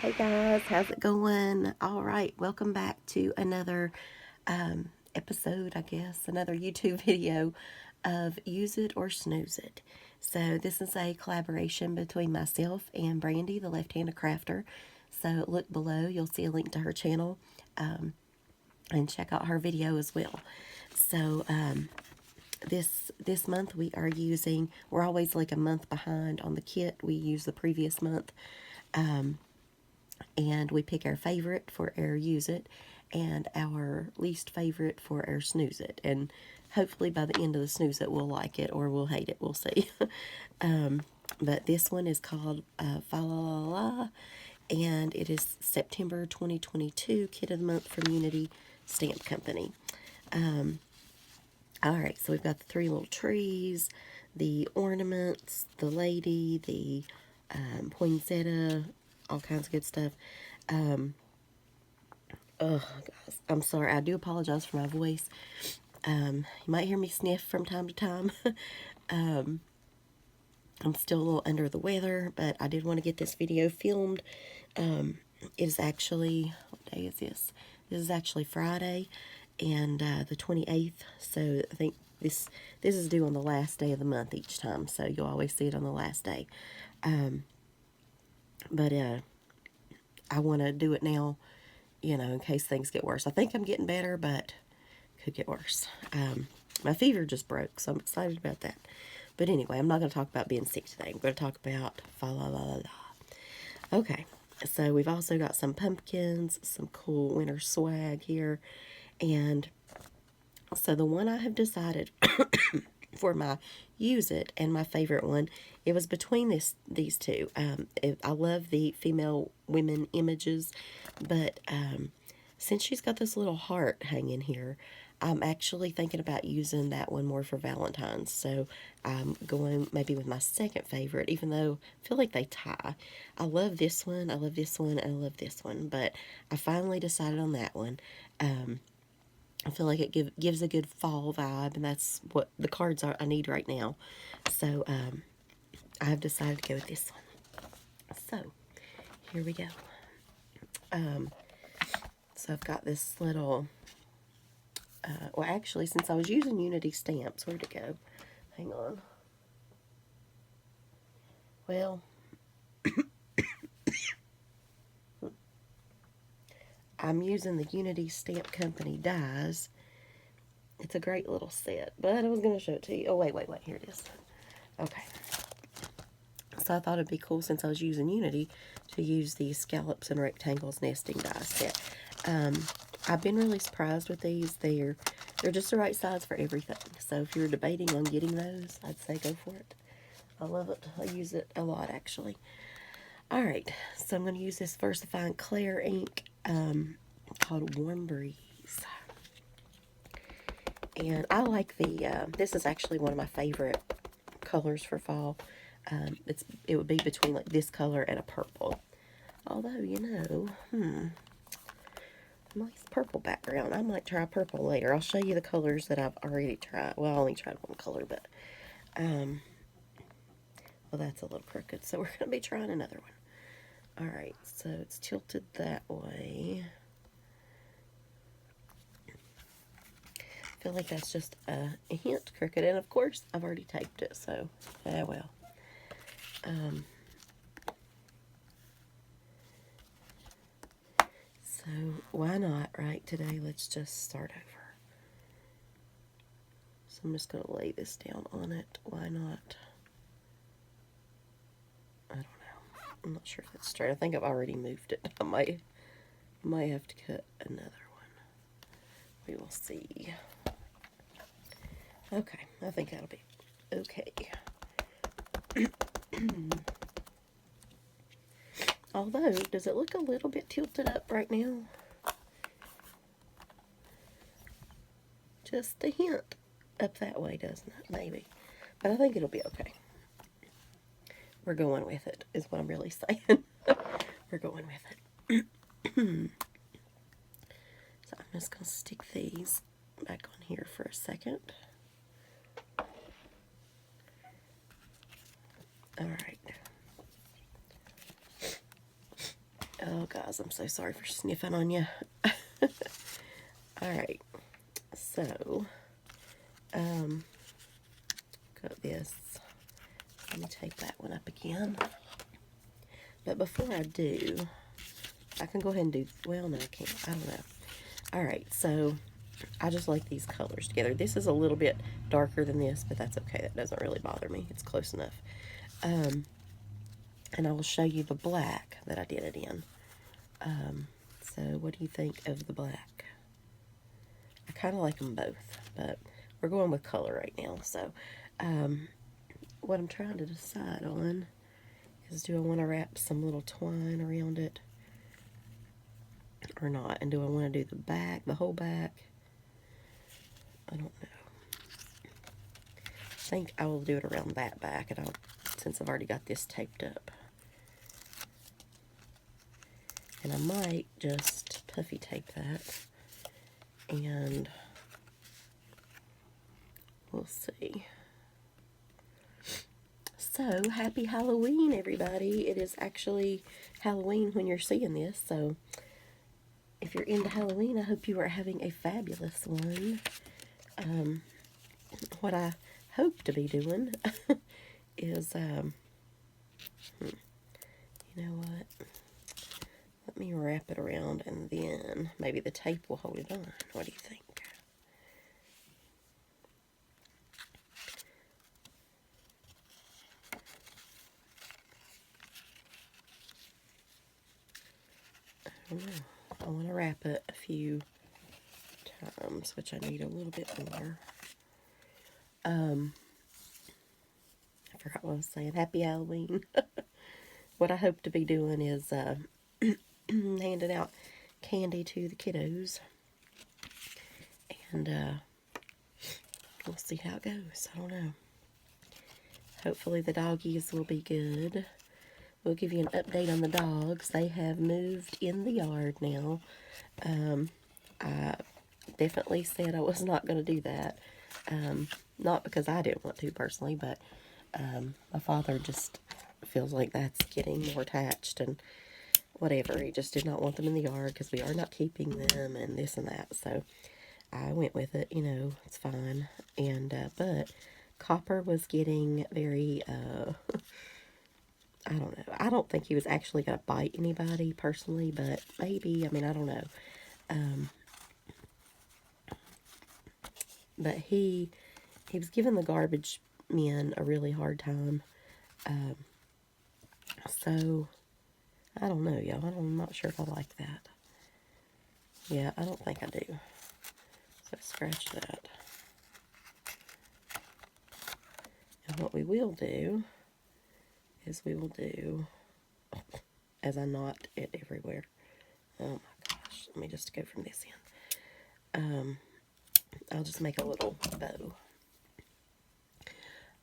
Hey guys, how's it going? All right, welcome back to another episode, I guess, another YouTube video of Use It or Snooze It. So this is a collaboration between myself and Brandy, the left-handed crafter. So look below, you'll see a link to her channel, and check out her video as well. So this month we're always like a month behind on the kit. We use the previous month. And we pick our favorite for our Use It and our least favorite for our Snooze It. And hopefully by the end of the Snooze It, we'll like it or we'll hate it. We'll see. But this one is called Fa La La La, and it is September 2022 Kit of the Month from Unity Stamp Company. All right, so we've got the three little trees, the ornaments, the lady, the poinsettia, all kinds of good stuff. Oh, guys, I'm sorry. I do apologize for my voice. You might hear me sniff from time to time. I'm still a little under the weather, but I did want to get this video filmed. It is actually, what day is this? This is actually Friday, and the 28th, so I think this is due on the last day of the month each time, so you'll always see it on the last day. But I want to do it now, you know, in case things get worse. I think I'm getting better, but could get worse. My fever just broke, so I'm excited about that. But anyway, I'm not going to talk about being sick today. I'm going to talk about Fa La La La La. Okay, so we've also got some pumpkins, some cool winter swag here. And so the one I have decided for my Use It and my favorite one, it was between these two. I love the female women images, but since she's got this little heart hanging here, I'm actually thinking about using that one more for Valentine's. So I'm going maybe with my second favorite, even though I feel like they tie. I love this one, I love this one, and I love this one, but I finally decided on that one. I feel like it gives a good fall vibe, and that's what the cards are I need right now. So I've decided to go with this one. So here we go. So I've got this little, well actually since I was using Unity stamps, where'd it go? Hang on. Well, I'm using the Unity Stamp Company dies. It's a great little set, but I was going to show it to you. Oh, wait, here it is. Okay. So I thought it'd be cool, since I was using Unity, to use the Scallops and Rectangles Nesting Die set. I've been really surprised with these. They're just the right size for everything. So if you're debating on getting those, I'd say go for it. I love it. I use it a lot, actually. All right, so I'm going to use this VersaFine Clear ink called Warm Breeze. And I like the, this is actually one of my favorite colors for fall. It would be between like this color and a purple. Although, you know, nice purple background. I might try purple later. I'll show you the colors that I've already tried. Well, I only tried one color, but, well, that's a little crooked. So we're going to be trying another one. All right, so it's tilted that way. I feel like that's just a hint crooked, and of course I've already taped it, so well. So why not, right? Today let's just start over. So I'm just going to lay this down on it. Why not? I don't know. I'm not sure if that's straight. I think I've already moved it. I might have to cut another one. We will see. Okay, I think that'll be okay. Although, does it look a little bit tilted up right now? Just a hint up that way, doesn't it? Maybe. But I think it'll be okay. We're going with it, is what I'm really saying. We're going with it. So I'm just going to stick these back on here for a second. All right. Oh, guys, I'm so sorry for sniffing on you. Alright, so, got this. Let me take that one up again. But before I do, I can go ahead and do, well, no, I can't. I don't know. Alright, so I just like these colors together. This is a little bit darker than this, but that's okay. That doesn't really bother me. It's close enough. And I will show you the black that I did it in. So what do you think of the black? I kind of like them both, but we're going with color right now. So what I'm trying to decide on is, do I want to wrap some little twine around it or not? And do I want to do the back, the whole back? I don't know. I think I will do it around that back, and since I've already got this taped up. And I might just puffy tape that, and we'll see. So, happy Halloween, everybody. It is actually Halloween when you're seeing this, so if you're into Halloween, I hope you are having a fabulous one. What I hope to be doing is, you know what? Let me wrap it around, and then maybe the tape will hold it on. What do you think? I don't know. I want to wrap it a few times, which I need a little bit more. I forgot what I was saying. Happy Halloween. What I hope to be doing is handing out candy to the kiddos. And we'll see how it goes. I don't know. Hopefully the doggies will be good. We'll give you an update on the dogs. They have moved in the yard now. I definitely said I was not going to do that. Not because I didn't want to personally, but my father just feels like that's getting more attached and whatever. He just did not want them in the yard because we are not keeping them and this and that. So I went with it, you know, it's fine. And, but Copper was getting very, I don't know. I don't think he was actually going to bite anybody personally, but maybe, I mean, I don't know. But he was giving the garbage men a really hard time. So, I don't know, y'all. I'm not sure if I like that. Yeah, I don't think I do. So, scratch that. And what we will do is we will do, as I knot it everywhere. Oh my gosh. Let me just go from this end. I'll just make a little bow.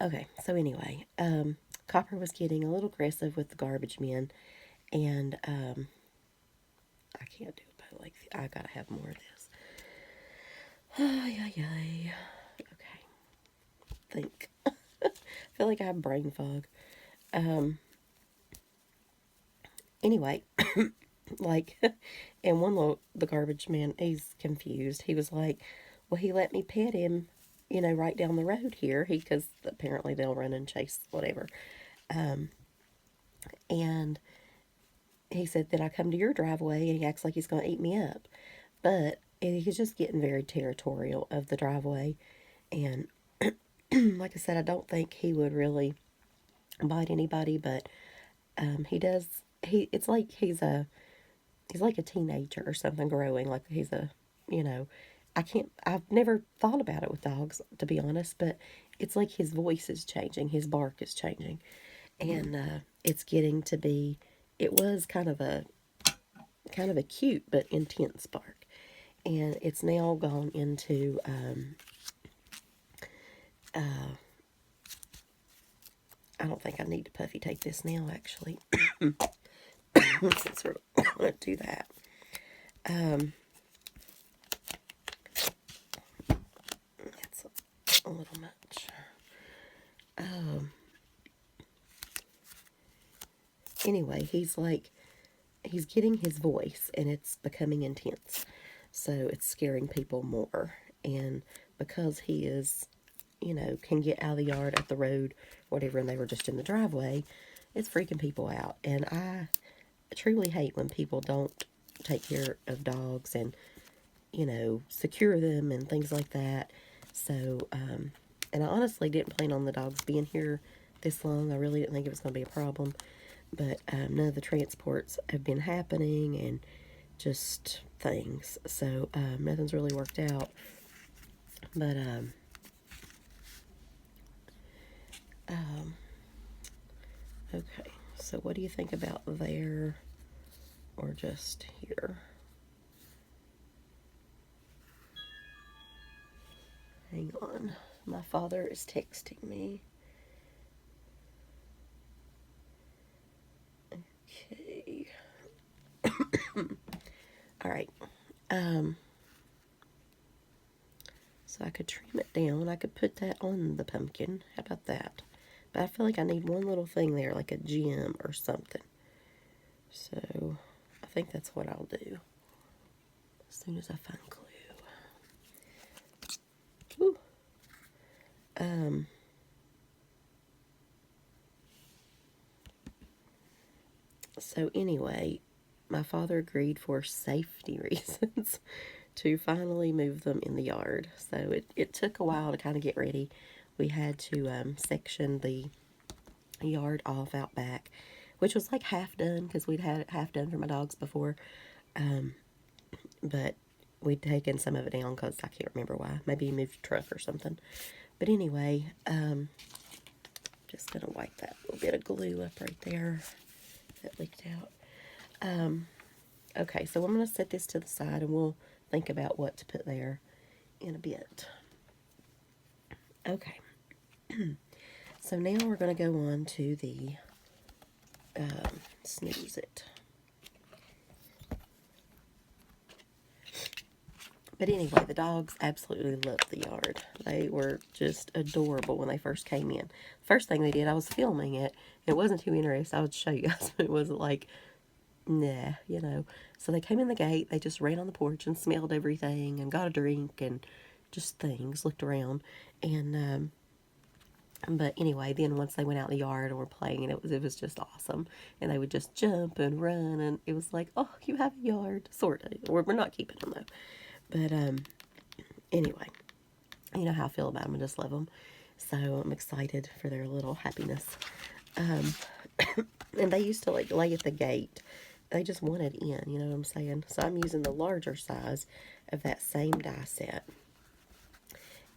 Okay, so anyway, Copper was getting a little aggressive with the garbage men, and I can't do a bow like this. I gotta have more of this. Ay, ay, ay. Okay. Think. I feel like I have brain fog. Anyway, like, and the garbage man, he's confused. He was like, well, he let me pet him, you know, right down the road here. Because apparently they'll run and chase whatever. And he said that I come to your driveway and he acts like he's going to eat me up. But he's just getting very territorial of the driveway. And like I said, I don't think he would really bite anybody, but he does. It's like he's like a teenager or something growing. Like he's a, you know, I've never thought about it with dogs, to be honest, but it's like his voice is changing, his bark is changing, and it's getting to be, it was kind of a cute but intense bark, and it's now gone into, I don't think I need to puffy tape this now, actually, since we're going to do that. That's a little much. Anyway, he's like, he's getting his voice, and it's becoming intense. So it's scaring people more. And because he is, can get out of the yard, at the road, whatever, and they were just in the driveway, it's freaking people out. And I truly hate when people don't take care of dogs and, secure them and things like that. So, and I honestly didn't plan on the dogs being here this long. I really didn't think it was going to be a problem. But none of the transports have been happening, and just things. So nothing's really worked out. But okay. So what do you think about there, or just here? Hang on. My father is texting me. Okay. All right. So I could trim it down. I could put that on the pumpkin. How about that? But I feel like I need one little thing there, like a gem or something. So I think that's what I'll do as soon as I find glue. Ooh. So anyway, my father agreed for safety reasons to finally move them in the yard. So it took a while to kind of get ready. We had to section the yard off out back, which was like half done because we'd had it half done for my dogs before. But we'd taken some of it down because I can't remember why. Maybe he moved a truck or something. But anyway, just going to wipe that little bit of glue up right there that leaked out. Okay, so I'm going to set this to the side, and we'll think about what to put there in a bit. Okay. So now we're going to go on to the Snooze It. But anyway, the dogs absolutely loved the yard. They were just adorable when they first came in. First thing they did, I was filming it. It wasn't too interesting. I would show you guys, but it wasn't like, nah, So they came in the gate. They just ran on the porch and smelled everything and got a drink and just things, looked around. And, but anyway, then once they went out in the yard and were playing, and it was just awesome. And they would just jump and run, and it was like, oh, you have a yard, sort of. We're not keeping them, though. But anyway, you know how I feel about them. I just love them. So I'm excited for their little happiness. And they used to like lay at the gate. They just wanted in, you know what I'm saying? So I'm using the larger size of that same die set.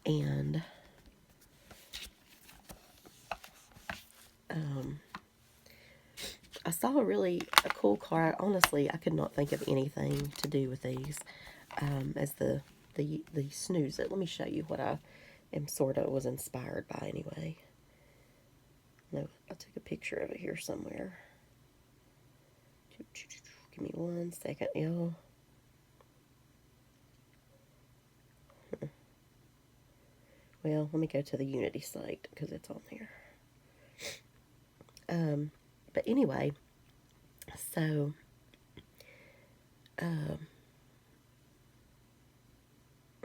And I saw a cool car. Honestly, I could not think of anything to do with these as the Snooze It. Let me show you what I am was inspired by anyway. No, I took a picture of it here somewhere. Give me 1 second, y'all. Well, let me go to the Unity site because it's on there. But anyway, so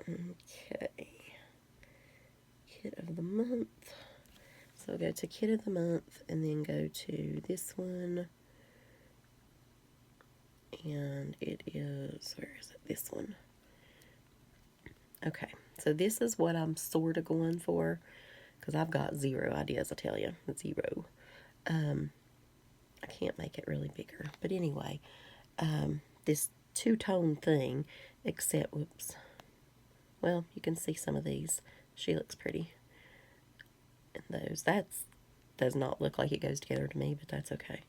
okay, Kit of the Month. So I'll go to Kit of the Month and then go to this one. And it is, where is it? This one. Okay, so this is what I'm sort of going for, because I've got zero ideas, I tell you. Zero. I can't make it really bigger. But anyway, this two-tone thing, except, whoops. Well, you can see some of these. She looks pretty. And those, does not look like it goes together to me, but that's okay.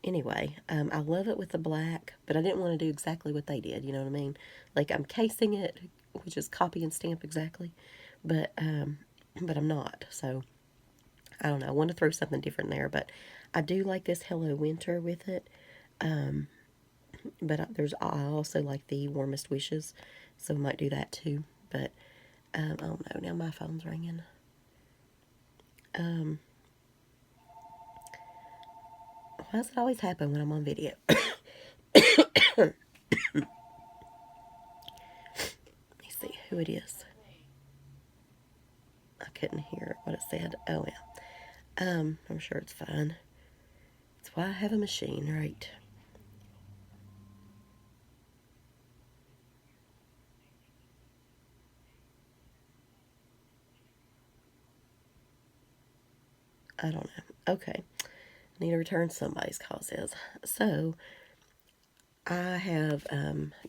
Anyway, I love it with the black, but I didn't want to do exactly what they did, you know what I mean? Like, I'm casing it, which is copy and stamp exactly, but I'm not, so I don't know. I want to throw something different there, but I do like this Hello Winter with it, but I also like the Warmest Wishes, so I might do that too, but I don't know. Now my phone's ringing. Why does it always happen when I'm on video? Let me see who it is. I couldn't hear what it said. Oh, yeah. I'm sure it's fine. That's why I have a machine, right? I don't know. Okay. I need to return somebody's causes. So, I have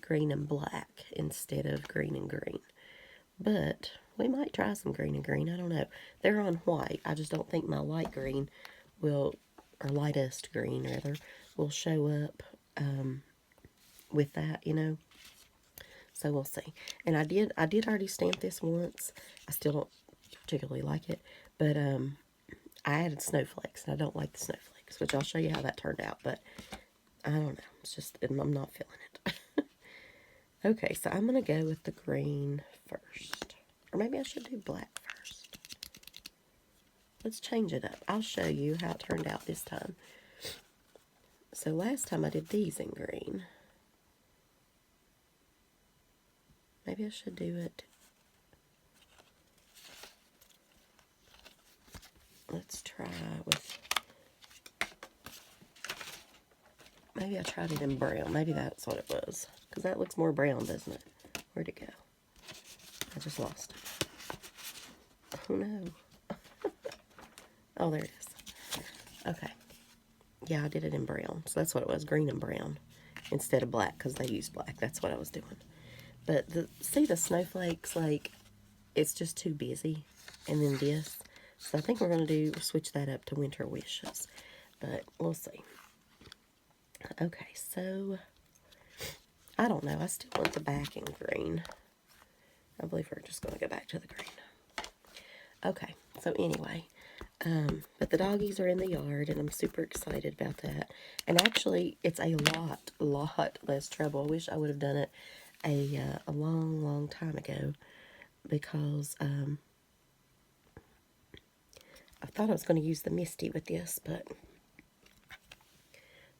green and black instead of green and green. But we might try some green and green. I don't know. They're on white. I just don't think my light green will, or lightest green rather, will show up with that, you know. So we'll see. And I did already stamp this once. I still don't particularly like it, but I added snowflakes, and I don't like the snowflakes, which I'll show you how that turned out. But I don't know. It's just I'm not feeling it. Okay, so I'm gonna go with the green first, or maybe I should do black first. Let's change it up. I'll show you how it turned out this time. So last time I did these in green. Maybe I should do it. Let's try with, maybe I tried it in brown. Maybe that's what it was. Because that looks more brown, doesn't it? Where'd it go? I just lost it. Oh no. Oh, there it is. Okay. Yeah, I did it in brown. So that's what it was, green and brown. Instead of black, because they used black. That's what I was doing. But see the snowflakes, like, it's just too busy. And then this. So I think we're going to switch that up to winter wishes. But we'll see. Okay, so I don't know. I still want the back in green. I believe we're just going to go back to the green. Okay, so anyway, but the doggies are in the yard, and I'm super excited about that. And actually, it's a lot less trouble. I wish I would have done it a long time ago, because I thought I was going to use the Misty with this, but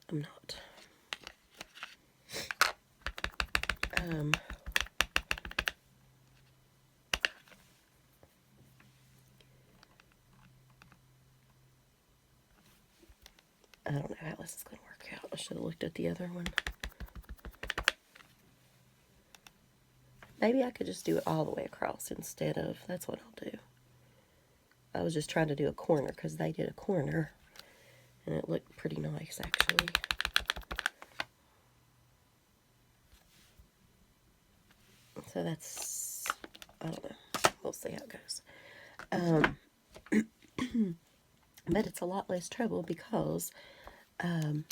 I'm not. I don't know how this is going to work out. I should have looked at the other one. Maybe I could just do it all the way across instead of, that's what I'll do. I was just trying to do a corner because they did a corner, and it looked pretty nice actually. So that's, I don't know. We'll see how it goes. But it's a lot less trouble because I'm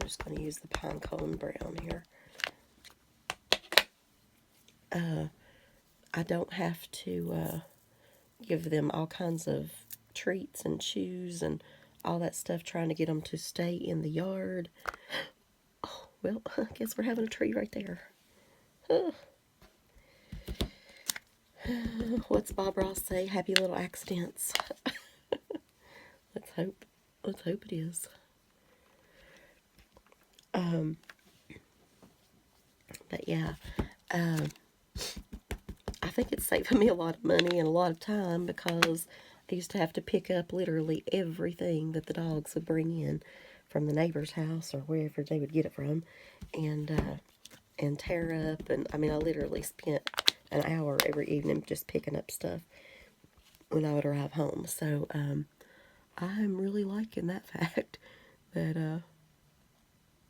just going to use the pine cone brown here. I don't have to give them all kinds of treats and chews and all that stuff, trying to get them to stay in the yard. Oh, well, I guess we're having a tree right there. What's Bob Ross say? Happy little accidents. Let's hope. Let's hope it is. But yeah, I think it's saving me a lot of money and a lot of time, because I used to have to pick up literally everything that the dogs would bring in from the neighbor's house or wherever they would get it from, and tear up. And I mean, I literally spent an hour every evening just picking up stuff when I would arrive home. So I'm really liking that fact that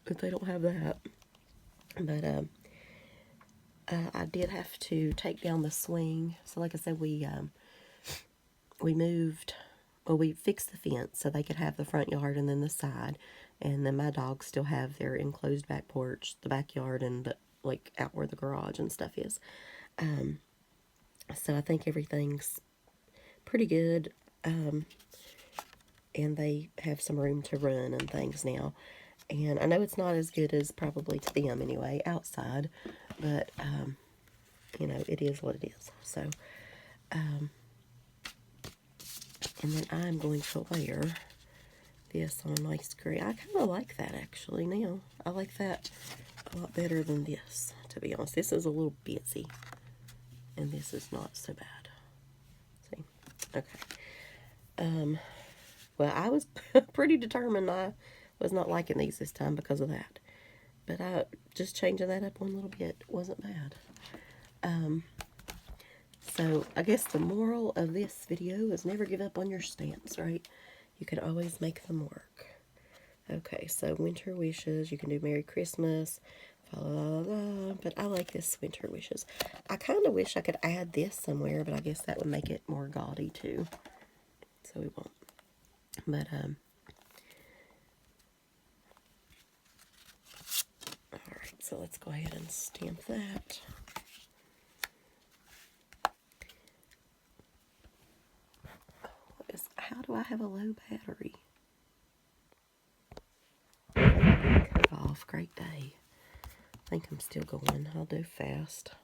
they don't have that. But I did have to take down the swing. So like I said, we moved, well, we fixed the fence so they could have the front yard and then the side. And then my dogs still have their enclosed back porch, the backyard, and like out where the garage and stuff is. So I think everything's pretty good. And they have some room to run and things now. And I know it's not as good as probably to them anyway, outside. But, you know, it is what it is. So, and then I'm going to wear this on a nice gray. I kind of like that actually now. I like that a lot better than this, to be honest. This is a little busy, and this is not so bad. See? Okay. Well, I was pretty determined I was not liking these this time because of that. But just changing that up one little bit wasn't bad. So I guess the moral of this video is never give up on your stamps, right? You can always make them work. Okay, so winter wishes. You can do Merry Christmas, la la la. But I like this winter wishes. I kind of wish I could add this somewhere, but I guess that would make it more gaudy too. So we won't. But all right. So let's go ahead and stamp that. How do I have a low battery? Cut off. Great day. I think I'm still going. I'll do fast.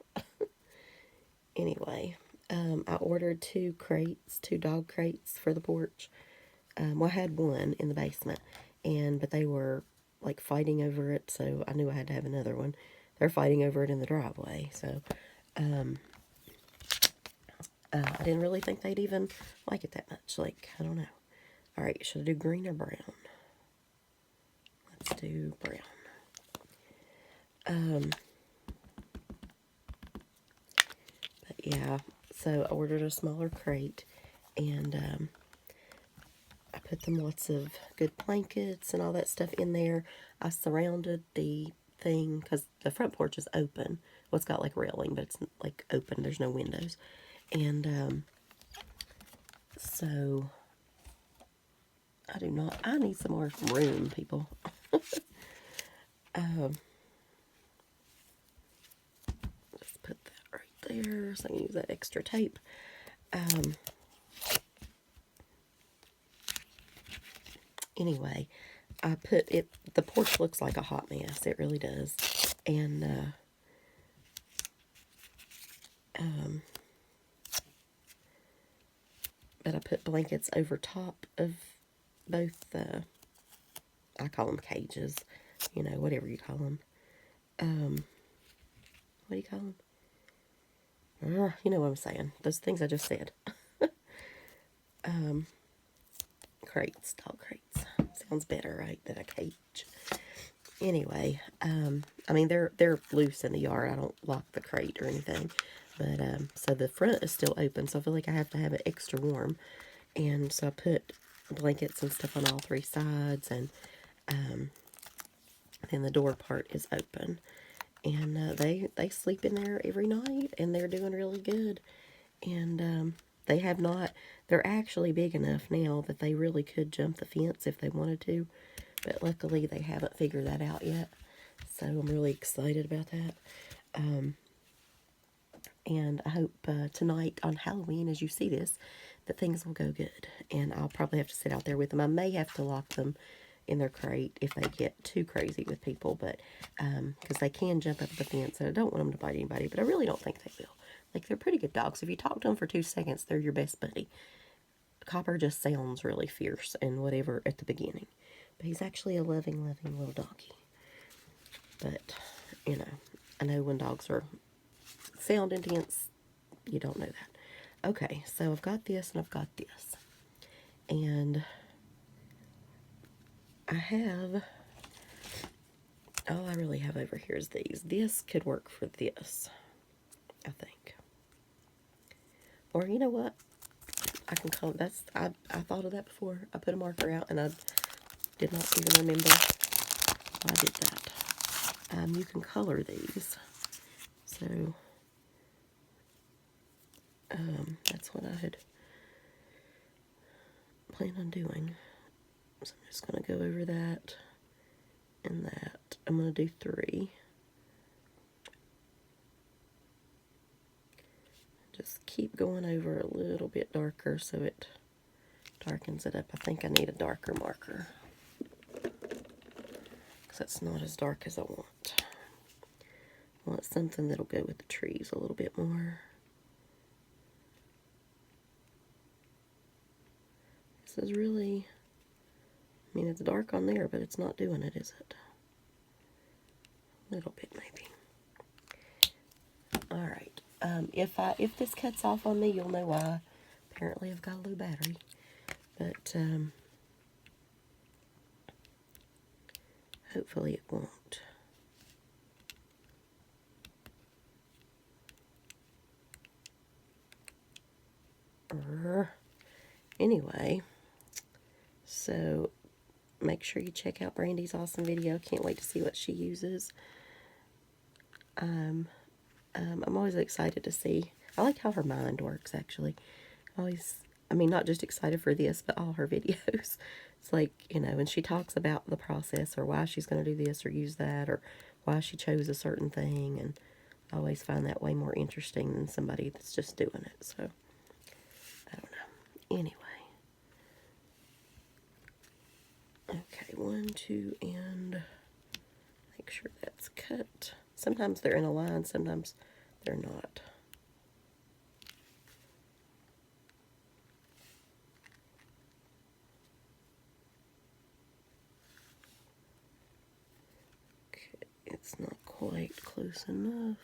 Anyway, I ordered 2 crates, 2 dog crates for the porch. Well, I had one in the basement, but they were like fighting over it, so I knew I had to have another one. They're fighting over it in the driveway, so I didn't really think they'd even like it that much. Like, I don't know. All right, should I do green or brown? Let's do brown. But yeah, so I ordered a smaller crate, and I put them lots of good blankets and all that stuff in there. I surrounded the thing because the front porch is open. Well, it's got like railing, but it's like open. There's no windows. And so I need some more room, people. Just put that right there so I can use that extra tape. Anyway, I put it, the porch looks like a hot mess. It really does. And, but I put blankets over top of both, I call them cages, you know, whatever you call them. What do you call them? You know what I'm saying. Those things I just said. Crates, dog crates. Sounds better, right, than a cage. Anyway, I mean, they're loose in the yard. I don't lock the crate or anything. But, so the front is still open, so I feel like I have to have it extra warm. And so I put blankets and stuff on all 3 sides, and then the door part is open. And they sleep in there every night, and they're doing really good. And they're actually big enough now that they really could jump the fence if they wanted to. But luckily, they haven't figured that out yet. So I'm really excited about that. And I hope tonight on Halloween, as you see this, that things will go good. And I'll probably have to sit out there with them. I may have to lock them in their crate if they get too crazy with people. But because they can jump up the fence. And I don't want them to bite anybody. But I really don't think they will. Like, they're pretty good dogs. If you talk to them for 2 seconds, they're your best buddy. Copper just sounds really fierce and whatever at the beginning. But he's actually a loving, loving little doggy. But, you know, I know when dogs are sound intense, you don't know that. Okay, so I've got this and I've got this. And I have, all I really have over here is these. This could work for this, I think. Or you know what? I can color, I thought of that before. I put a marker out and I did not even remember why I did that. You can color these. So, that's what I had planned on doing. So I'm just going to go over that and that. I'm going to do 3. Just keep going over a little bit darker so it darkens it up. I think I need a darker marker, because it's not as dark as I want. I want something that'll go with the trees a little bit more. This is really I mean, it's dark on there, but it's not doing it, is it? A little bit, maybe. All right. If this cuts off on me, you'll know why. Apparently, I've got a low battery. But hopefully it won't. Anyway, so make sure you check out Brandy's awesome video. Can't wait to see what she uses. I'm always excited to see. I like how her mind works, actually. I mean, not just excited for this, but all her videos. It's like, you know, when she talks about the process or why she's going to do this or use that or why she chose a certain thing. And I always find that way more interesting than somebody that's just doing it. So, I don't know. Anyway. Okay, 1, 2, and make sure that's cut. Sometimes they're in a line, sometimes they're not. Okay, it's not quite close enough.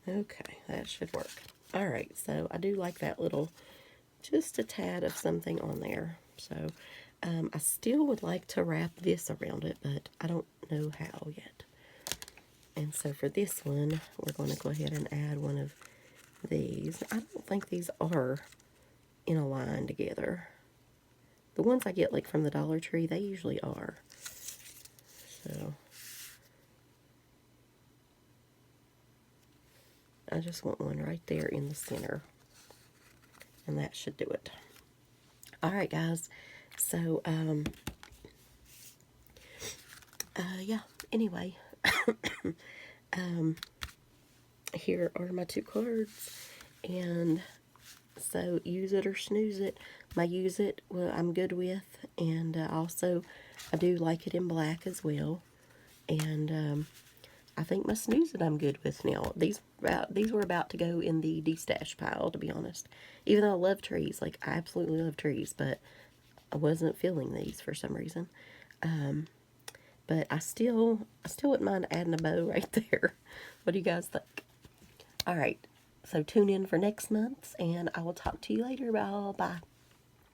Okay, that should work. Alright, so I do like that little, just a tad of something on there. So, I still would like to wrap this around it, but I don't know how yet. And so for this one, we're going to go ahead and add one of these. I don't think these are in a line together. The ones I get like from the Dollar Tree, they usually are. So I just want one right there in the center. And that should do it. Alright guys, so yeah, anyway, here are my 2 cards, and so use it or snooze it. My use it, well, I'm good with, and also I do like it in black as well, and I think my snooze it I'm good with now. These were about to go in the de-stash pile, to be honest. Even though I love trees, like I absolutely love trees, but I wasn't feeling these for some reason. But I still wouldn't mind adding a bow right there. What do you guys think? All right, so tune in for next month's, and I will talk to you later. Bye.